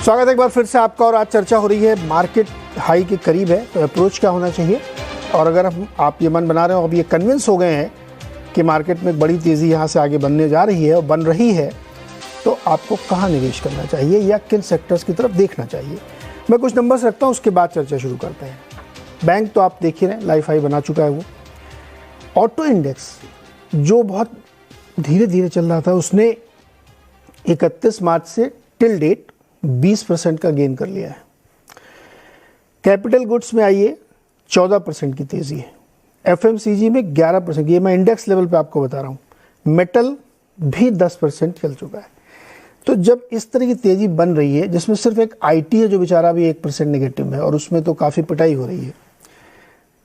स्वागत है एक बार फिर से आपका। और आज चर्चा हो रही है मार्केट हाई के करीब है तो अप्रोच क्या होना चाहिए। और अगर आप ये मन बना रहे हो, अब ये कन्विंस हो गए हैं कि मार्केट में एक बड़ी तेज़ी यहाँ से आगे बनने जा रही है और बन रही है, तो आपको कहाँ निवेश करना चाहिए या किन सेक्टर्स की तरफ देखना चाहिए। मैं कुछ नंबर्स रखता हूँ, उसके बाद चर्चा शुरू करते हैं। बैंक तो आप देख ही रहे हैं, लाइफ हाई बना चुका है वो। ऑटो इंडेक्स जो बहुत धीरे धीरे चल रहा था, उसने 31 मार्च से टिल डेट 20% का गेन कर लिया है। कैपिटल गुड्स में आइए 14% की तेज़ी है। एफएमसीजी में 11%, ये मैं इंडेक्स लेवल पे आपको बता रहा हूँ। मेटल भी 10% चल चुका है। तो जब इस तरह की तेज़ी बन रही है, जिसमें सिर्फ एक आईटी है जो बेचारा भी 1% नेगेटिव है और उसमें तो काफ़ी पिटाई हो रही है,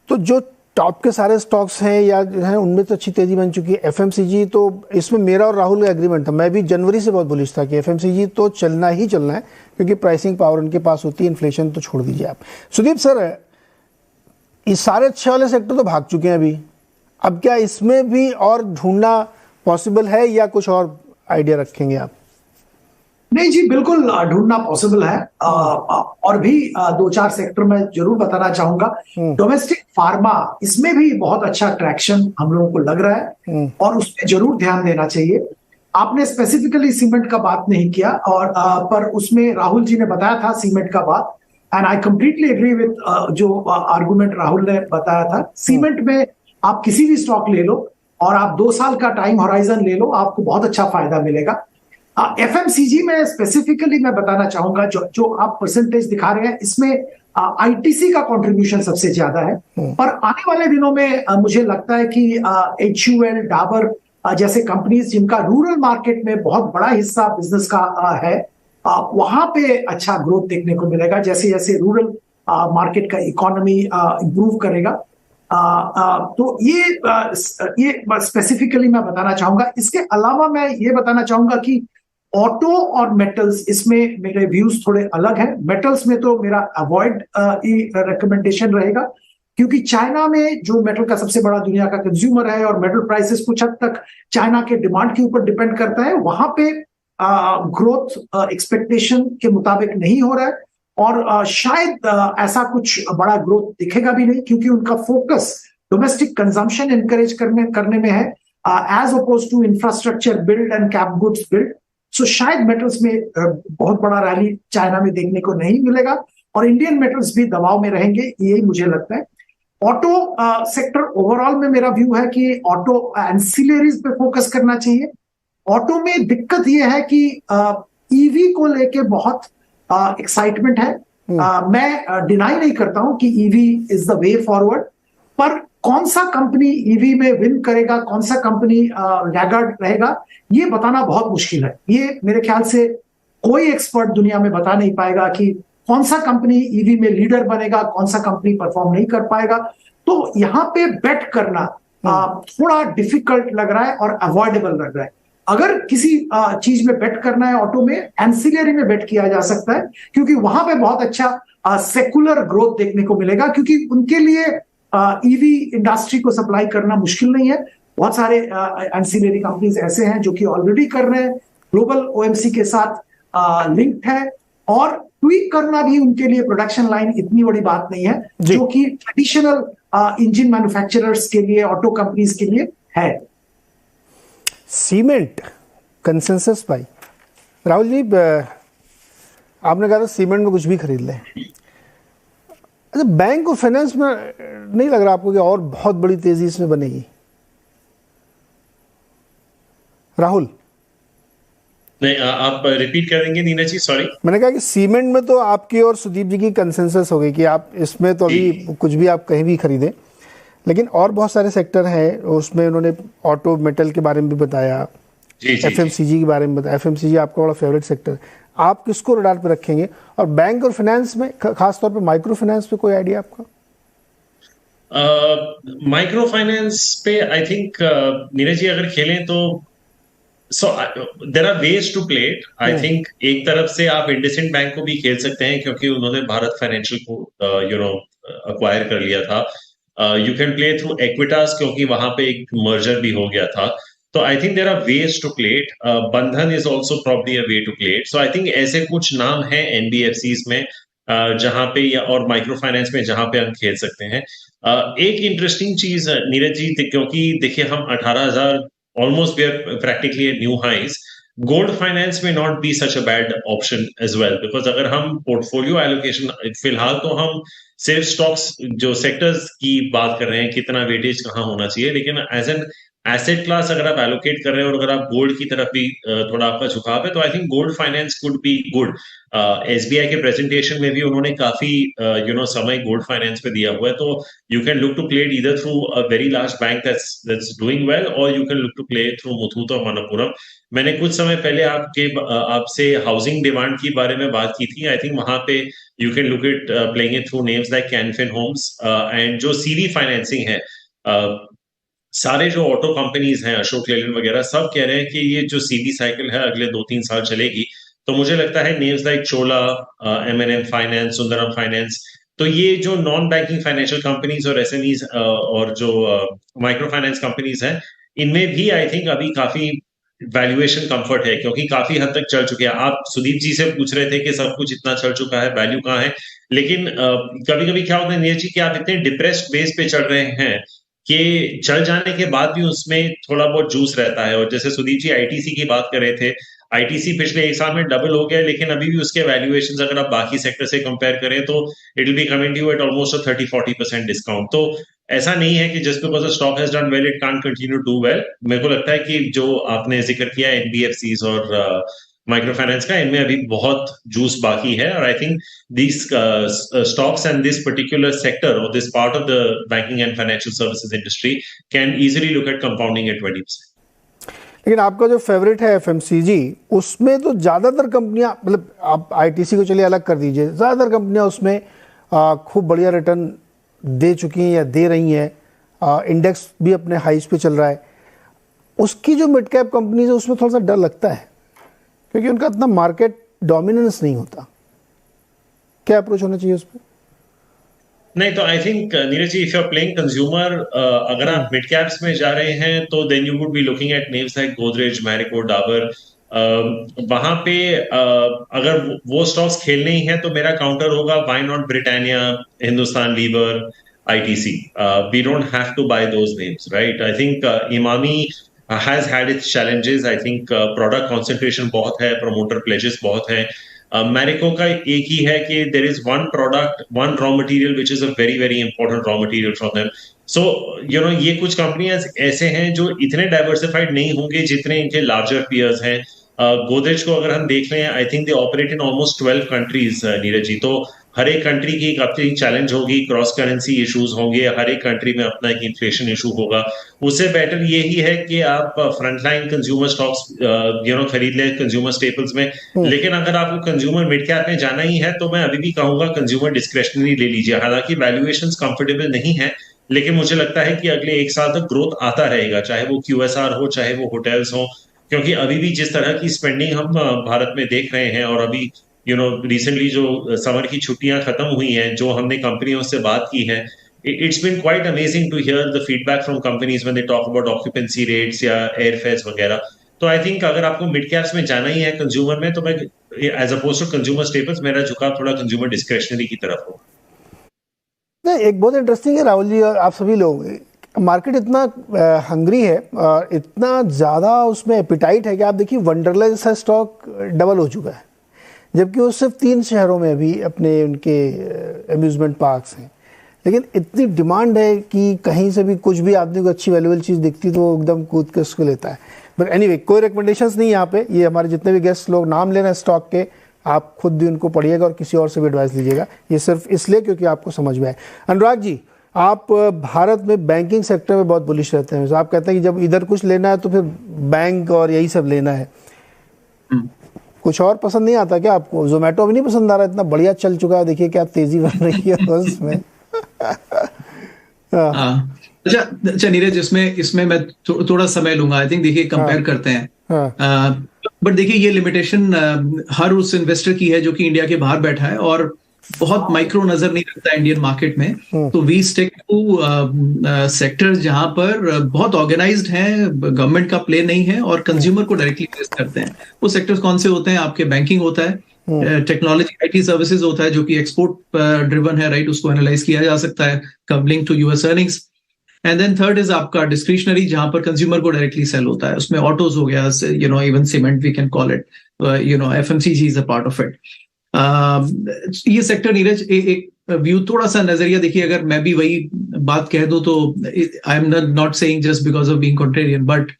तो जो टॉप के सारे स्टॉक्स हैं या जो है उनमें तो अच्छी तेज़ी बन चुकी है। एफएमसीजी तो इसमें मेरा और राहुल का एग्रीमेंट था, मैं भी जनवरी से बहुत बुलिश था कि एफएमसीजी तो चलना ही चलना है, क्योंकि प्राइसिंग पावर उनके पास होती है, इन्फ्लेशन तो छोड़ दीजिए आप। सुदीप सर, ये सारे अच्छे वाले सेक्टर तो भाग चुके हैं अभी, अब क्या इसमें भी और ढूंढना पॉसिबल है या कुछ और आइडिया रखेंगे आप? नहीं जी, बिल्कुल ढूंढना पॉसिबल है। और भी दो चार सेक्टर में जरूर बताना चाहूंगा। डोमेस्टिक फार्मा, इसमें भी बहुत अच्छा ट्रैक्शन हम लोगों को लग रहा है और उस पर जरूर ध्यान देना चाहिए। आपने स्पेसिफिकली सीमेंट का बात नहीं किया और पर उसमें राहुल जी ने बताया था सीमेंट का बात, and I completely agree with जो आर्गुमेंट राहुल ने बताया था। सीमेंट में आप किसी भी स्टॉक ले लो और आप 2 साल का टाइम होराइजन ले लो, आपको बहुत अच्छा फायदा मिलेगा। एफएमसीजी में स्पेसिफिकली मैं बताना चाहूंगा, जो आप परसेंटेज दिखा रहे हैं, इसमें आईटीसी का कंट्रीब्यूशन सबसे ज्यादा है। पर आने वाले दिनों में मुझे लगता है कि HUL, डाबर जैसे कंपनीज जिनका रूरल मार्केट में बहुत बड़ा हिस्सा बिजनेस का है, वहां पे अच्छा ग्रोथ देखने को मिलेगा। जैसे जैसे रूरल मार्केट का इकोनॉमी इंप्रूव करेगा, तो ये स्पेसिफिकली मैं बताना चाहूंगा। इसके अलावा मैं ये बताना चाहूंगा कि ऑटो और मेटल्स, इसमें मेरे व्यूज थोड़े अलग हैं। मेटल्स में तो मेरा अवॉइड रिकमेंडेशन रहेगा, क्योंकि चाइना में जो मेटल का सबसे बड़ा दुनिया का कंज्यूमर है और मेटल प्राइसेस कुछ हद तक चाइना के डिमांड के ऊपर डिपेंड करता है, वहां पे ग्रोथ एक्सपेक्टेशन के मुताबिक नहीं हो रहा है और शायद ऐसा कुछ बड़ा ग्रोथ दिखेगा भी नहीं, क्योंकि उनका फोकस डोमेस्टिक कंजम्पशन एनकरेज करने में है, as oppose to infrastructure build and cap goods build. So शायद मेटल्स में बहुत बड़ा रैली चाइना में देखने को नहीं मिलेगा और इंडियन मेटल्स भी दबाव में रहेंगे, यही मुझे लगता है। ऑटो सेक्टर ओवरऑल में मेरा व्यू है कि ऑटो एंसिलरीज पे फोकस करना चाहिए। ऑटो में दिक्कत यह है कि ईवी को लेके बहुत एक्साइटमेंट है। मैं डिनाई नहीं करता हूं कि EV is the way forward, पर कौन सा कंपनी ईवी में विन करेगा, कौन सा कंपनी लैगार्ड रहेगा, ये बताना बहुत मुश्किल है। ये मेरे ख्याल से कोई एक्सपर्ट दुनिया में बता नहीं पाएगा कि कौन सा कंपनी ईवी में लीडर बनेगा, कौन सा कंपनी परफॉर्म नहीं कर पाएगा। तो यहाँ पे बेट करना थोड़ा डिफिकल्ट लग रहा है और अवॉइडेबल लग रहा है। अगर किसी चीज में बेट करना है ऑटो में, एंसिलरी में बेट किया जा सकता है, क्योंकि वहां पे बहुत अच्छा सेकुलर ग्रोथ देखने को मिलेगा, क्योंकि उनके लिए ईवी इंडस्ट्री को सप्लाई करना मुश्किल नहीं है। बहुत सारे एंसिलरी कंपनीज ऐसे हैं जो कि ऑलरेडी कर रहे हैं, ग्लोबल ओएमसी के साथ लिंक्ड है, और ट्वीक करना भी उनके लिए प्रोडक्शन लाइन इतनी बड़ी बात नहीं है, जो कि ट्रेडिशनल इंजन मैन्युफैक्चरर्स के लिए, ऑटो कंपनीज के लिए है। सीमेंट कंसेंसस भाई, राहुल जी आपने कहा था सीमेंट में कुछ भी खरीद लें। अच्छा, बैंक और फाइनेंस में नहीं लग रहा आपको कि और बहुत बड़ी तेजी इसमें बनेगी? राहुल नहीं, आप रिपीट करेंगे नीना जी, सॉरी। मैंने कहा कि सीमेंट में तो आपकी और सुदीप जी की कंसेंसस हो गई कि आप इसमें तो अभी कुछ भी आप कहीं भी खरीदें, लेकिन और बहुत सारे सेक्टर हैं, उसमें उन्होंने ऑटो मेटल के बारे में भी बताया, एफएमसीजी के बारे में बताया। एफएमसीजी आपका बड़ा फेवरेट सेक्टर, आप किसको रडार पे रखेंगे? और बैंक और फाइनेंस में, खासतौर पे माइक्रो फाइनेंस पे कोई आइडिया आपका? माइक्रो फाइनेंस पे आई थिंक नीरज जी अगर खेलें तो there are ways to play it. I think एक तरफ से आप इंडसइंड बैंक को भी खेल सकते हैं, क्योंकि उन्होंने भारत फाइनेंशियल को अक्वायर कर लिया था। You can play through Equitas, क्योंकि वहां पे एक मर्जर भी हो गया था। तो I think there are ways to play it. Bandhan is also probably a way to play it. So I think ऐसे कुछ नाम हैं एनबीएफसीज में जहां पे या और माइक्रो फाइनेंस में जहां पे हम खेल सकते हैं. एक इंटरेस्टिंग चीज नीरज जी, क्योंकि देखिए हम 18,000 almost we are practically at new highs. Gold finance में not be such a bad option as well, because अगर हम पोर्टफोलियो एलोकेशन फिलहाल तो हम सिर्फ स्टॉक्स जो सेक्टर्स की बात कर रहे हैं, कितना वेटेज कहाँ होना चाहिए, लेकिन एज एन एसेट क्लास अगर आप एलोकेट कर रहे हैं और अगर आप गोल्ड की तरफ भी थोड़ा आपका झुकाव है, तो I think gold finance could be good. SBI के प्रेजेंटेशन में भी उन्होंने काफी समय गोल्ड फाइनेंस पे दिया हुआ है. तो you can look to play it either through a very large bank that's doing well, और you can look to play through Muthoot और मनप्पुरम. मैंने कुछ समय पहले आपसे हाउसिंग डिमांड के बारे में बात की थी. आई थिंक वहां पे you can look it playing it through names like Canfin Homes. And जो सीवी फाइनेंसिंग है, सारे जो ऑटो कंपनीज हैं, अशोक लेलैंड वगैरह, सब कह रहे हैं कि ये जो सीवी साइकिल है अगले 2-3 साल चलेगी. तो मुझे लगता है नेम्स लाइक चोला, एमएनएम फाइनेंस, सुंदरम फाइनेंस, तो ये जो नॉन बैंकिंग फाइनेंशियल कंपनीज और एसएमईज और जो माइक्रो फाइनेंस कंपनीज हैं, इनमें भी आई थिंक अभी काफी वैल्यूएशन कंफर्ट है, क्योंकि काफी हद तक चल चुके हैं. आप सुदीप जी से पूछ रहे थे कि सब कुछ इतना चल चुका है, वैल्यू कहाँ है, लेकिन कभी कभी क्या होता है नीरज जी कि आप इतने डिप्रेस्ड बेस पे चल रहे हैं कि चल जाने के बाद भी उसमें थोड़ा बहुत जूस रहता है. और जैसे सुदीप जी आईटीसी की बात कर रहे थे, आईटीसी पिछले 1 साल में डबल हो गया, लेकिन अभी भी उसके वैल्यूएशंस अगर आप बाकी सेक्टर से कंपेयर करें तो it will be coming to at almost 30-40% discount. तो ऐसा नहीं है कि just because the stock has done well it can't continue to do well. मेरे को लगता है कि जो आपने जिक्र किया एनबीएफसीज और माइक्रो फाइनेंस का, इनमें अभी बहुत जूस बाकी है. और I think these stocks and this particular sector or this part of the banking and financial services industry can easily look at compounding at 20%. लेकिन आपका जो फेवरेट है एफएमसीजी, उसमें तो ज़्यादातर कंपनियां, मतलब आप आईटीसी को चलिए अलग कर दीजिए, ज़्यादातर कंपनियां उसमें खूब बढ़िया रिटर्न दे चुकी हैं या दे रही हैं. इंडेक्स भी अपने हाइस पे चल रहा है. उसकी जो मिड कैप कंपनीज है उसमें थोड़ा सा डर लगता है, क्योंकि उनका इतना मार्केट डोमिनेंस नहीं होता. क्या अप्रोच होना चाहिए उस पर? नहीं, तो I think Neeraj ji, if you are playing consumer, अगर आप मिड कैप्स में जा रहे हैं तो then you would be looking at names like Godrej, Marico, Dabur. वहां पे अगर वो स्टॉक्स खेलने ही हैं तो मेरा काउंटर होगा, why not Britannia, Hindustan Lever, ITC. We don't have to buy those names, right? I think Emami has had its challenges. I think product concentration बहुत है, promoter pledges बहुत है. मैरिको का एक ही है कि there is one product, one raw material which is a very very important raw material from them. So ये कुछ कंपनियां ऐसे हैं जो इतने डाइवर्सिफाइड नहीं होंगे जितने इनके लार्जर पीयर्स हैं. गोदरेज को अगर हम देख लें, I think they operate in almost 12 countries Neeraj ji. तो हर एक कंट्री की एक अपनी चैलेंज होगी, क्रॉस करेंसी इश्यूज होंगे, हर एक कंट्री में अपना एक इन्फ्लेशन इशू होगा. उससे बेटर यही है कि आप फ्रंटलाइन कंज्यूमर स्टॉक्स खरीद लें कंज्यूमर स्टेपल्स में. लेकिन अगर आपको कंज्यूमर मिड कैप में जाना ही है तो मैं अभी भी कहूंगा कंज्यूमर डिस्क्रेशनरी ले लीजिए. हालांकि वैल्यूएशंस कंफर्टेबल नहीं है, लेकिन मुझे लगता है कि अगले 1 साल तक ग्रोथ आता रहेगा, चाहे वो क्यूएसआर हो, चाहे वो होटल्स हो. क्योंकि अभी भी जिस तरह की स्पेंडिंग हम भारत में देख रहे हैं, और अभी रिसेंटली जो समर की छुट्टियां खत्म हुई हैं, जो हमने कंपनियों से बात की है, it's been quite amazing to hear the feedback from companies when they talk about occupancy rates या airfares वगैरह. तो आई थिंक अगर आपको मिड कैप्स में जाना ही है कंज्यूमर में, तो मैं as oppose to consumer staples, मेरा झुकाव थोड़ा कंज्यूमर डिस्क्रेशनरी की तरफ हो. नहीं, एक बहुत इंटरेस्टिंग है राहुल जी और आप सभी लोग, मार्केट इतना हंग्री है और इतना ज़्यादा उसमें एपिटाइट है कि आप देखिए वंडरला जैसा स्टॉक डबल हो चुका है, जबकि वो सिर्फ 3 शहरों में अभी अपने उनके अम्यूजमेंट पार्क्स हैं. लेकिन इतनी डिमांड है कि कहीं से भी कुछ भी आदमी को अच्छी वैल्यूएबल चीज़ दिखती तो वो एकदम कूद के उसको लेता है. बट एनीवे, कोई रिकमेंडेशंस नहीं यहाँ पे. ये हमारे जितने भी गेस्ट लोग नाम ले रहे हैं स्टॉक के, आप खुद भी उनको पढ़िएगा और किसी और से भी एडवाइस लीजिएगा. ये सिर्फ इसलिए क्योंकि आपको समझ में आए. अनुराग जी, आप भारत में बैंकिंग सेक्टर में बहुत बुलिश रहते हैं. आप कहते हैं कि जब इधर कुछ लेना है तो फिर बैंक और यही सब लेना है. कुछ और पसंद नहीं आता क्या आपको? जोमेटो भी नहीं पसंद आ रहा? इतना बढ़िया चल चुका है, देखिए क्या तेजी बन रही है उसमें. अच्छा नीरज, इसमें मैं थोड़ा समय लूंगा. आई थिंक देखिए कंपेयर करते हैं, बट देखिए ये लिमिटेशन हर उस इन्वेस्टर की है जो कि इंडिया के बाहर बैठा है और बहुत माइक्रो नजर नहीं रखता इंडियन मार्केट में, तो वी स्टिक टू सेक्टर्स जहां पर बहुत ऑर्गेनाइज्ड हैं, गवर्नमेंट का प्ले नहीं है और कंज्यूमर को डायरेक्टली फेस करते हैं। वो सेक्टर्स कौन से होते हैं? आपके बैंकिंग होता है, टेक्नोलॉजी आईटी सर्विसेज होता है जो कि एक्सपोर्ट ड्रिवन है, राइट, उसको एनालाइज किया जा सकता है coupling to US earnings. And then third is आपका डिस्क्रिशनरी, जहां पर कंज्यूमर को डायरेक्टली सेल होता है, उसमें ऑटोज हो गया, even cement we can call it, FMCG is a part of it. ये सेक्टर नीरज एक व्यू, थोड़ा सा नजरिया देखिए, अगर मैं भी वही बात कह दूं तो I am not saying just because of being contrarian, but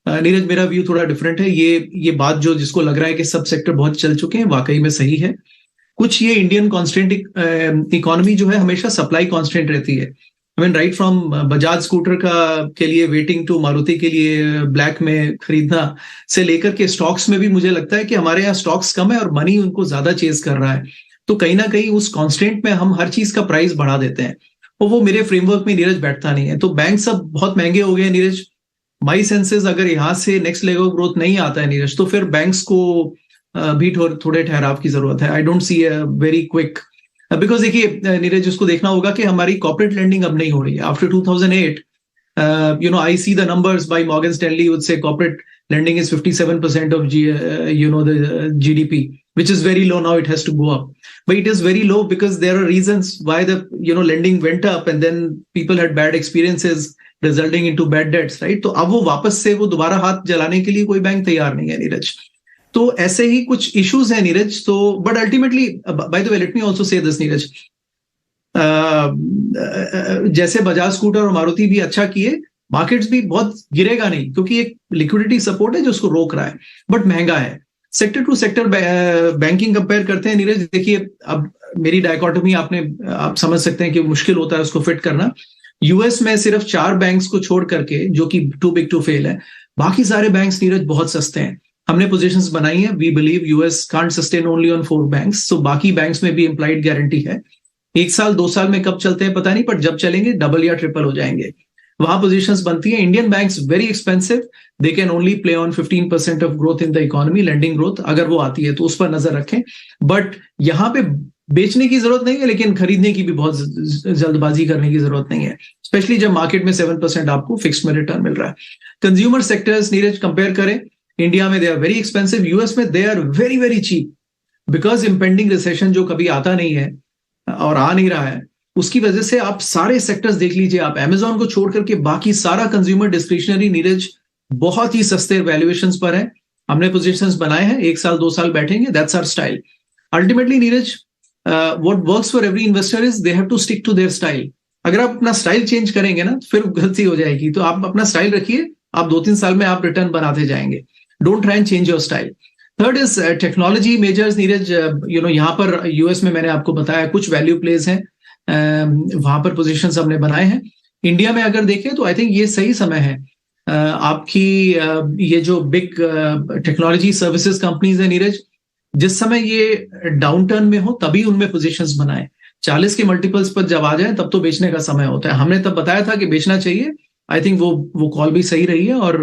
Neeraj मेरा व्यू थोड़ा डिफरेंट है। ये बात जो जिसको लग रहा है कि सब सेक्टर बहुत चल चुके हैं, वाकई में सही है। कुछ ये इंडियन कॉन्स्टेंट इकोनॉमी जो है हमेशा सप्लाई कॉन्स्टेंट रहती है। I mean right from Bajaj scooter के लिए वेटिंग टू मारुति के लिए ब्लैक में खरीदना से लेकर के स्टॉक्स में भी मुझे लगता है कि हमारे यहाँ स्टॉक्स कम है और मनी उनको ज्यादा चेज कर रहा है, तो कहीं ना कहीं उस कांस्टेंट में हम हर चीज का प्राइस बढ़ा देते हैं और वो मेरे फ्रेमवर्क में नीरज बैठता नहीं है। तो बैंक सब बहुत महंगे हो गए नीरज, माई सेंसेस अगर यहाँ से नेक्स्ट लेवल ग्रोथ नहीं आता है नीरज, तो फिर बैंक्स को भी थोड़े ठहराव की जरूरत है। I don't see a very quick, because देखिए नीरज जिसको देखना होगा कि हमारी कॉर्पोरेट लेंडिंग अब नहीं हो रही है after 2008। I see the numbers by Morgan Stanley would say corporate lending is 57% of the GDP, which is very low now. It has to go up, but it is very low because there are reasons why the lending went up, and then people had bad experiences resulting into bad debts, right? तो अब वो वापस से वो दोबारा हाथ जलाने के लिए कोई बैंक तैयार नहीं है नीरज। तो ऐसे ही कुछ इश्यूज हैं नीरज। तो but ultimately, by the way let me also say this Neeraj, जैसे बजाज स्कूटर और मारुति भी अच्छा किए, मार्केट्स भी बहुत गिरेगा नहीं, क्योंकि एक लिक्विडिटी सपोर्ट है जो उसको रोक रहा है, बट महंगा है। Sector to sector banking compare करते हैं नीरज, देखिए अब मेरी डायकोटोमी आप समझ सकते हैं कि मुश्किल होता है उसको फिट करना। यूएस में सिर्फ 4 बैंक्स को छोड़ करके, जो कि टू बिग टू फेल है, बाकी सारे बैंक्स नीरज बहुत सस्ते हैं। हमने पोजीशंस बनाई है, we believe US can't sustain only on 4 banks, so बाकी बैंक्स में भी इम्प्लाइड गारंटी है। 1 साल 2 साल में कब चलते हैं पता नहीं, पर जब चलेंगे डबल या ट्रिपल हो जाएंगे, वहां पोजीशंस बनती है। Indian banks very expensive, they can only play on 15% of growth in the economy, lending growth अगर वो आती है तो उस पर नजर रखें। बट यहाँ पे बेचने की जरूरत नहीं है, लेकिन खरीदने की भी बहुत जल्दबाजी करने की जरूरत नहीं है, स्पेशली जब मार्केट में 7% आपको फिक्स्ड में रिटर्न मिल रहा है। कंज्यूमर सेक्टर्स नीरज कंपेयर करें, इंडिया में they are very expensive, US में they are very very cheap, because impending recession जो कभी आता नहीं है और आ नहीं रहा है, उसकी वजह से आप सारे सेक्टर्स देख लीजिए, आप अमेजोन को छोड़ करके बाकी सारा कंज्यूमर डिस्क्रिशनरी नीरज बहुत ही सस्ते वैल्यूएशंस पर है। हमने पोजीशंस बनाए हैं, 1 साल 2 साल बैठेंगे, that's our style. Ultimately Neeraj what works for every investor is they have to stick to their style. अगर आप अपना स्टाइल चेंज करेंगे ना फिर गलती हो जाएगी, तो आप अपना स्टाइल रखिए, आप 2-3 साल में आप रिटर्न बनाते जाएंगे। Don't try and change your style. Third is technology measures Neeraj, यहाँ पर यूएस में मैंने आपको बताया कुछ वैल्यू प्लेस हैं, वहां पर पोजीशंस हमने बनाए हैं। इंडिया में अगर देखें तो आई थिंक ये सही समय है, आपकी ये जो बिग टेक्नोलॉजी सर्विसेज कंपनीज है नीरज, जिस समय ये डाउन टर्न में हो तभी उनमें पोजीशंस बनाए। 40 के मल्टीपल्स पर जब आ जाए तब तो बेचने का समय होता है। हमने तब बताया था कि बेचना चाहिए, आई थिंक वो कॉल भी सही रही है, और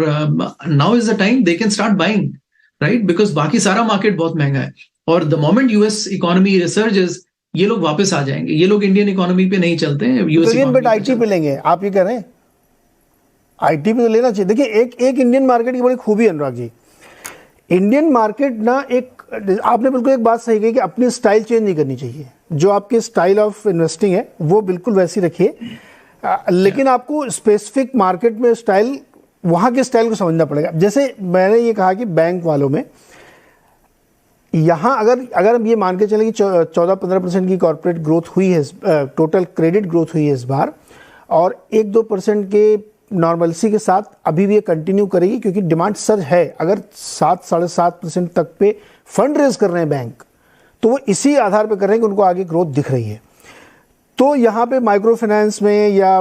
now is the time they can start buying, right, because बाकी सारा मार्केट बहुत महंगा है, और द मोमेंट यूएस इकोनॉमी रिसर्जेस ये लोग वापस आ जाएंगे। ये लोग इंडियन इकोनॉमी पे नहीं चलते हैं, बट आईटी पे लेंगे, आप ये कह रहे हैं आईटी पे तो लेना चाहिए। देखिए एक इंडियन मार्केट की बड़ी खूबी है अनुराग जी, इंडियन मार्केट ना, आपने बिल्कुल एक बात सही कही कि अपनी स्टाइल चेंज नहीं करनी चाहिए। जो आपकी स्टाइल ऑफ इन्वेस्टिंग है वो बिल्कुल वैसी रखिए, लेकिन आपको स्पेसिफिक मार्केट में स्टाइल, वहाँ के स्टाइल को समझना पड़ेगा। जैसे मैंने ये कहा कि बैंक वालों में यहाँ अगर हम ये मान के चले कि 14-15% की कॉर्पोरेट ग्रोथ हुई है, टोटल क्रेडिट ग्रोथ हुई है इस बार, और 1-2% के नॉर्मलसी के साथ अभी भी ये कंटिन्यू करेगी, क्योंकि डिमांड सर्ज है। अगर 7-7.5% तक पे फंड रेज कर रहे हैं बैंक, तो वो इसी आधार पे कर रहे हैं कि उनको आगे ग्रोथ दिख रही है। तो यहाँ पे माइक्रो फाइनेंस में या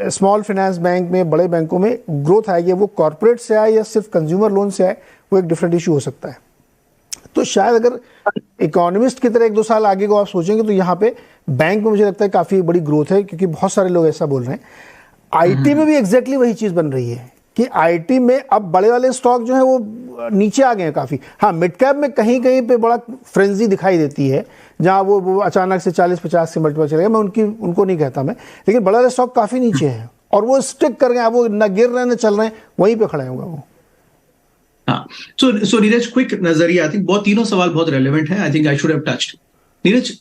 स्मॉल फाइनेंस बैंक में, बड़े बैंकों में ग्रोथ आएगी, वो कॉर्पोरेट से आए या सिर्फ कंज्यूमर लोन से आए, वो एक डिफरेंट इशू हो सकता है। तो शायद अगर इकोनॉमिस्ट की तरह 1-2 साल आगे को आप सोचेंगे तो यहाँ पे बैंक में मुझे लगता है काफ़ी बड़ी ग्रोथ है, क्योंकि बहुत सारे लोग ऐसा बोल रहे हैं। आईटी में भी एग्जैक्टली वही चीज़ बन रही है कि आईटी में अब बड़े वाले स्टॉक जो है वो नीचे आ गए हैं काफ़ी। हाँ, मिड कैप में अब बड़े वाले स्टॉक जो है वो नीचे आ गए हैं काफ़ी। हाँ, मिड कैप में कहीं कहीं पे बड़ा फ्रेंजी दिखाई देती है, जहाँ वो अचानक से 40-50 से मल्टीपल चले गए। मैं उनको नहीं कहता मैं, लेकिन बड़े वाले स्टॉक काफ़ी नीचे हैं और वो स्टिक कर गए, वो न गिर रहे हैं न चल रहे हैं, वहीं पे खड़े होंगे वो। हाँ, सो नीरज, क्विक नजरिया, आई थिंक बहुत तीनों सवाल बहुत रेलेवेंट है। I think I should have touched. Neeraj,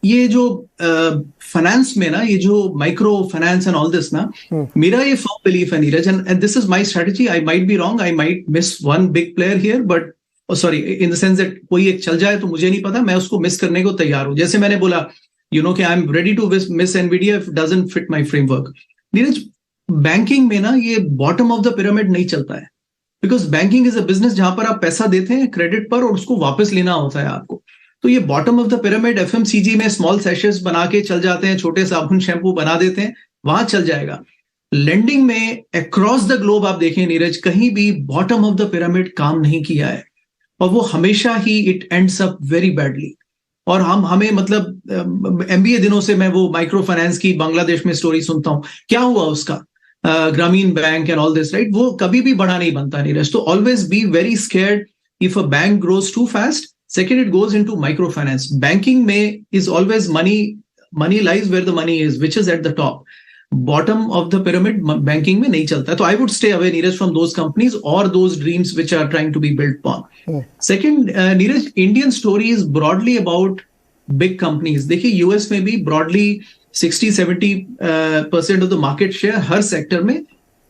ये जो फाइनेंस में ना, ये जो micro finance and all this ना, मेरा ये फर्म बिलीफ है Neeraj, and this is my strategy. I might be wrong, I might miss one big player here, but sorry, in the sense that कोई एक चल जाए तो मुझे नहीं पता, मैं उसको मिस करने को तैयार हूं। जैसे मैंने बोला, कि I am ready to miss Nvidia if doesn't fit my framework. Neeraj, banking में ना ये बॉटम ऑफ द पिरामिड नहीं चलता है, because banking is a business जहां पर आप पैसा देते हैं क्रेडिट पर और उसको वापस लेना होता है आपको। तो ये bottom of the pyramid FMCG में स्मॉल सेशेस बना के चल जाते हैं, छोटे साबुन शैम्पू बना देते हैं, वहां चल जाएगा। लेंडिंग में अक्रॉस द ग्लोब आप देखें नीरज, कहीं भी बॉटम ऑफ द पिरामिड काम नहीं किया है और वो हमेशा ही it ends up very badly. और हमें मतलब एमबीए दिनों से मैं वो माइक्रो फाइनेंस की बांग्लादेश में स्टोरी सुनता हूं, क्या हुआ उसका, Grameen bank and all this, right, वो कभी भी बड़ा नहीं बनता नीरज। तो always be very scared if a bank grows too fast. Second, it goes into microfinance. Banking is always money lies where the money is, which is at the top. Bottom of the pyramid, banking में नहीं चलता है। तो I would stay away, Neeraj, from those companies or those dreams which are trying to be built upon. Second, Neeraj, Indian story is broadly about big companies. देखिए, US में भी broadly 60-70% of the market share her sector में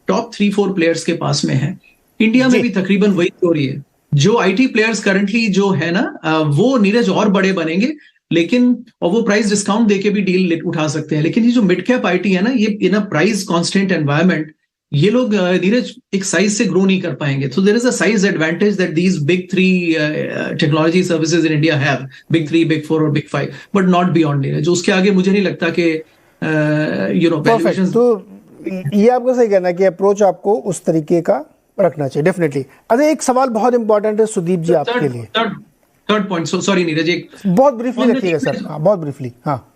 top 3-4 players के पास में है। India में भी तकरीबन वही स्टोरी है। जो आईटी प्लेयर्स करंटली जो है ना, वो नीरज और बड़े बनेंगे, लेकिन और वो प्राइस डिस्काउंट देके भी डील उठा सकते हैं। लेकिन ये जो मिड कैप आईटी है ना, ये इन अ प्राइस कांस्टेंट एनवायरनमेंट, ये लोग नीरज एक साइज से ग्रो नहीं कर पाएंगे। तो there is a size advantage that these big 3 technology services in India have, big 3, big 4 और big 5, but not beyond Neeraj. उसके आगे मुझे नहीं लगता कि वैल्यूएशंस। तो ये आपको सही कहना है कि अप्रोच आपको उस तरीके का रखना चाहिए, डेफिनेटली। अरे एक सवाल बहुत इंपॉर्टेंट है सुदीप जी आपके लिए। थर्ड पॉइंट, सॉरी नीरज, एक बहुत ब्रीफली रखिएगा सर। बहुत ब्रीफली। हाँ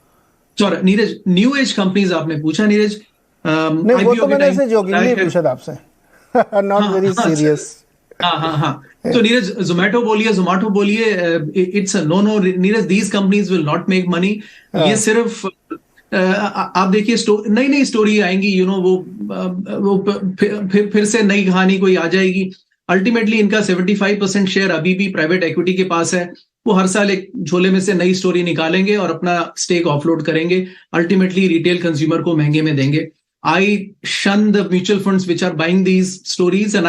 sorry Neeraj, new age companies आपने पूछा नीरज। नहीं, वो तो मैंने ऐसे जोकिंगली पूछा था आपसे, नॉट वेरी सीरियस। हाँ। तो नीरज, जोमेटो बोलिए, it's no Neeraj, these companies will not make money. ये सिर्फ आप देखिए नई स्टोरी आएंगी, वो फिर से नई कहानी कोई आ जाएगी। अल्टीमेटली इनका 75% शेयर अभी भी प्राइवेट इक्विटी के पास है। वो हर साल एक झोले में से नई स्टोरी निकालेंगे और अपना स्टेक ऑफलोड करेंगे, अल्टीमेटली रिटेल कंज्यूमर को महंगे में देंगे। I shun the mutual funds which are buying these stories, and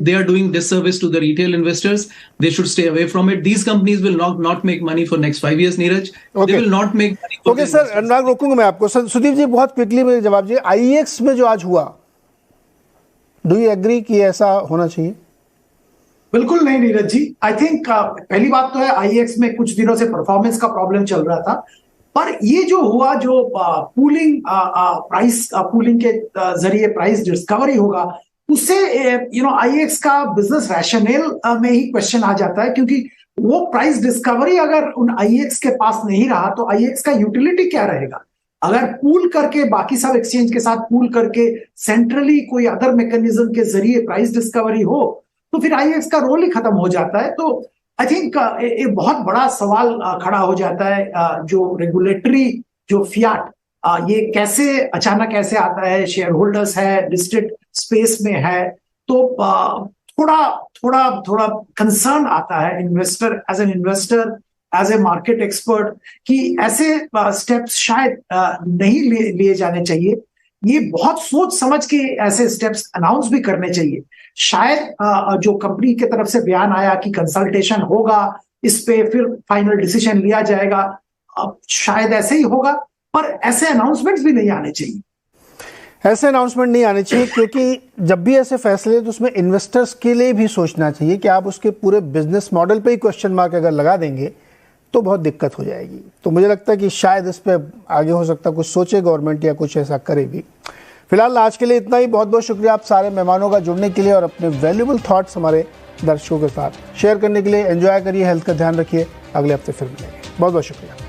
they are doing disservice to the retail investors. They should stay away from it. These companies will not make money for next 5 years, Neeraj. Okay. They will not make money. Okay, sir. अनुराग, रोकूंगा मैं आपको। सुदीप जी, बहुत quickly मेरे जवाब जी। IEX में जो आज हुआ, do you agree कि ऐसा होना चाहिए? बिल्कुल नहीं नीरज जी। आई थिंक पहली बात तो है, IEX में कुछ दिनों से परफॉर्मेंस का प्रॉब्लम चल रहा था, पर ये जो हुआ, जो पूलिंग के जरिए प्राइस डिस्कवरी होगा, उससे IEX का बिजनेस रैशनल में ही क्वेश्चन आ जाता है। क्योंकि वो प्राइस डिस्कवरी अगर उन IEX के पास नहीं रहा तो IEX का यूटिलिटी क्या रहेगा? अगर पूल करके, बाकी सब एक्सचेंज के साथ पूल करके सेंट्रली कोई अदर मैकेनिज्म के जरिए प्राइस डिस्कवरी हो, तो फिर IEX का रोल ही खत्म हो जाता है। तो आई थिंक एक बहुत बड़ा सवाल खड़ा हो जाता है, जो रेगुलेटरी जो फियाट, ये कैसे अचानक कैसे आता है, शेयर होल्डर्स है, लिस्टेड स्पेस में है, तो थोड़ा कंसर्न आता है investor, as an investor, as a market expert, कि ऐसे स्टेप्स शायद नहीं लिए जाने चाहिए। ये बहुत सोच समझ के ऐसे स्टेप्स अनाउंस भी करने चाहिए। शायद जो कंपनी की तरफ से बयान आया कि कंसल्टेशन होगा, इस पे फिर फाइनल डिसीजन लिया जाएगा, शायद ऐसे ही होगा, पर ऐसे अनाउंसमेंट्स भी नहीं आने चाहिए। ऐसे अनाउंसमेंट नहीं आने चाहिए, क्योंकि जब भी ऐसे फैसले तो उसमें इन्वेस्टर्स के लिए भी सोचना चाहिए कि आप उसके पूरे बिजनेस मॉडल पे ही क्वेश्चन मार्क अगर लगा देंगे तो बहुत दिक्कत हो जाएगी। तो मुझे लगता है कि शायद इस पे आगे हो सकता है कुछ सोचे गवर्नमेंट, या कुछ ऐसा करे भी। फिलहाल आज के लिए इतना ही। बहुत बहुत शुक्रिया आप सारे मेहमानों का जुड़ने के लिए और अपने वैल्यूएबल थॉट्स हमारे दर्शकों के साथ शेयर करने के लिए। एंजॉय करिए, हेल्थ का ध्यान रखिए। अगले हफ्ते फिर मिलेंगे। बहुत बहुत शुक्रिया।